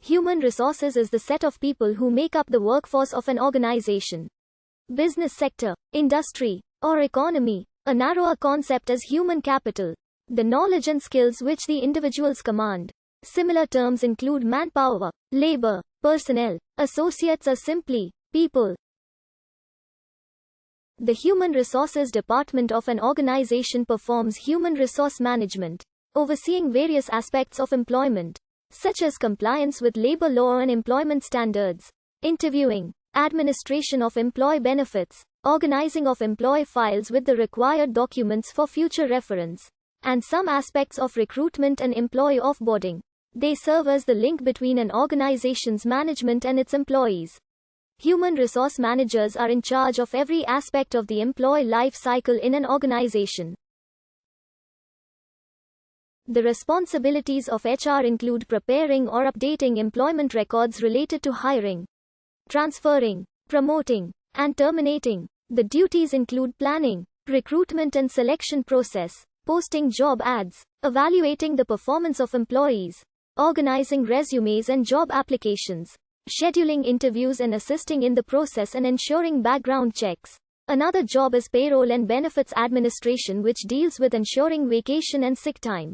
Human resources is the set of people who make up the workforce of an organization. Business sector, industry, or economy. A narrower concept is human capital, the knowledge and skills which the individuals command. Similar terms include manpower, labor, personnel. Associates are simply people. The Human Resources Department of an organization performs human resource management, overseeing various aspects of employment, such as compliance with labor law and employment standards, interviewing, administration of employee benefits, organizing of employee files with the required documents for future reference, and some aspects of recruitment and employee offboarding. They serve as the link between an organization's management and its employees. Human resource managers are in charge of every aspect of the employee life cycle in an organization. The responsibilities of HR include preparing or updating employment records related to hiring, transferring, promoting, and terminating. The duties include planning, recruitment and selection process, posting job ads, evaluating the performance of employees, organizing resumes and job applications, scheduling interviews and assisting in the process and ensuring background checks. Another job is payroll and benefits administration, which deals with ensuring vacation and sick time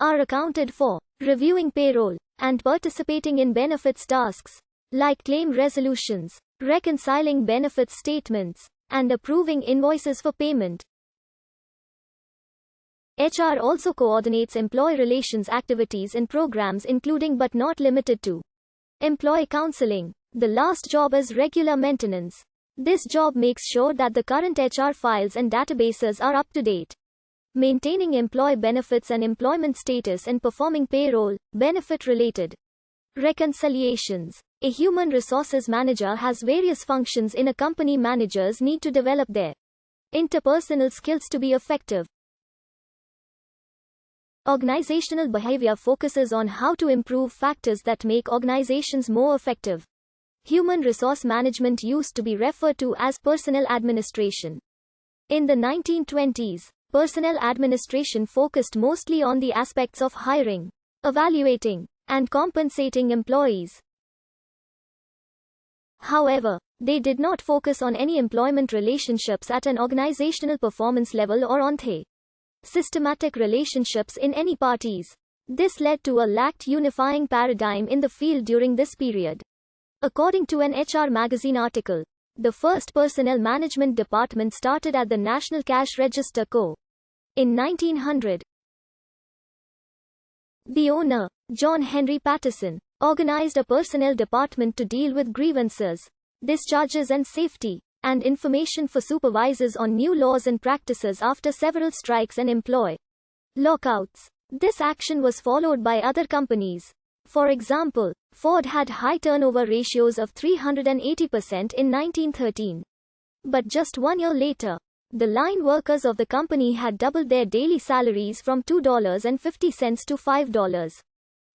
are accounted for, reviewing payroll, and participating in benefits tasks, like claim resolutions, reconciling benefits statements, and approving invoices for payment. HR also coordinates employee relations activities and programs including but not limited to employee counseling. The last job is regular maintenance. This job makes sure that the current HR files and databases are up to date, maintaining employee benefits and employment status and performing payroll, benefit-related reconciliations. A human resources manager has various functions in a company. Managers need to develop their interpersonal skills to be effective. Organizational behavior focuses on how to improve factors that make organizations more effective. Human resource management used to be referred to as personnel administration. In the 1920s, personnel administration focused mostly on the aspects of hiring, evaluating, and compensating employees. However, they did not focus on any employment relationships at an organizational performance level or on the systematic relationships in any parties. This led to a lacked unifying paradigm in the field during this period. According to an HR magazine article, the first personnel management department started at the National Cash Register Co. in 1900. The owner, John Henry Patterson, organized a personnel department to deal with grievances, discharges and safety, and information for supervisors on new laws and practices after several strikes and employee lockouts. This action was followed by other companies. For example, Ford had high turnover ratios of 380% in 1913. But just 1 year later, the line workers of the company had doubled their daily salaries from $2.50 to $5.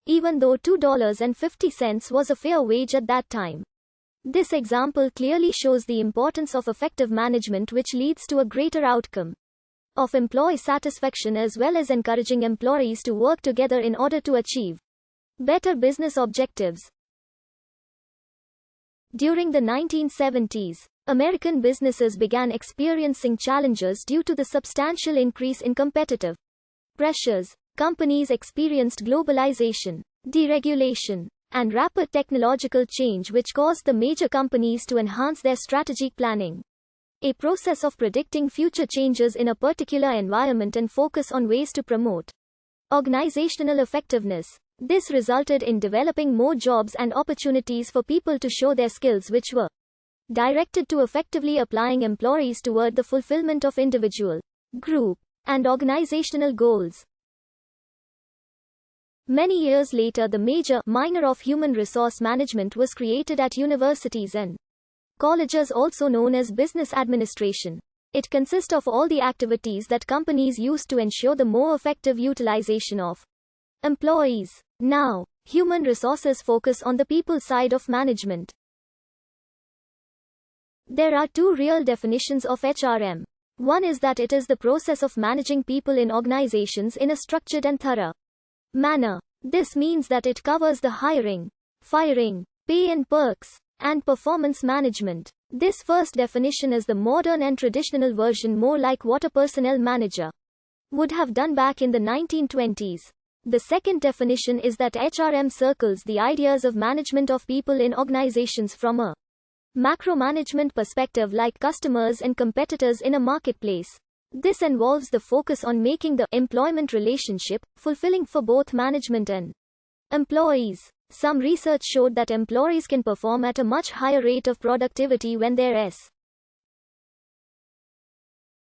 Even though $2.50 was a fair wage at that time. This example clearly shows the importance of effective management, which leads to a greater outcome of employee satisfaction as well as encouraging employees to work together in order to achieve better business objectives. During the 1970s, American businesses began experiencing challenges due to the substantial increase in competitive pressures. Companies experienced globalization, deregulation, and rapid technological change, which caused the major companies to enhance their strategic planning, a process of predicting future changes in a particular environment, and focus on ways to promote organizational effectiveness. This resulted in developing more jobs and opportunities for people to show their skills, which were directed to effectively applying employees toward the fulfillment of individual, group, and organizational goals. Many years later, the minor of human resource management was created at universities and colleges, also known as business administration. It consists of all the activities that companies use to ensure the more effective utilization of employees. Now, human resources focus on the people side of management. There are two real definitions of HRM. One is that it is the process of managing people in organizations in a structured and thorough manner. This means that it covers the hiring, firing, pay and perks, and performance management. This first definition is the modern and traditional version, more like what a personnel manager would have done back in the 1920s. The second definition is that HRM circles the ideas of management of people in organizations from a macro-management perspective, like customers and competitors in a marketplace. This involves the focus on making the employment relationship fulfilling for both management and employees. Some research showed that employees can perform at a much higher rate of productivity when their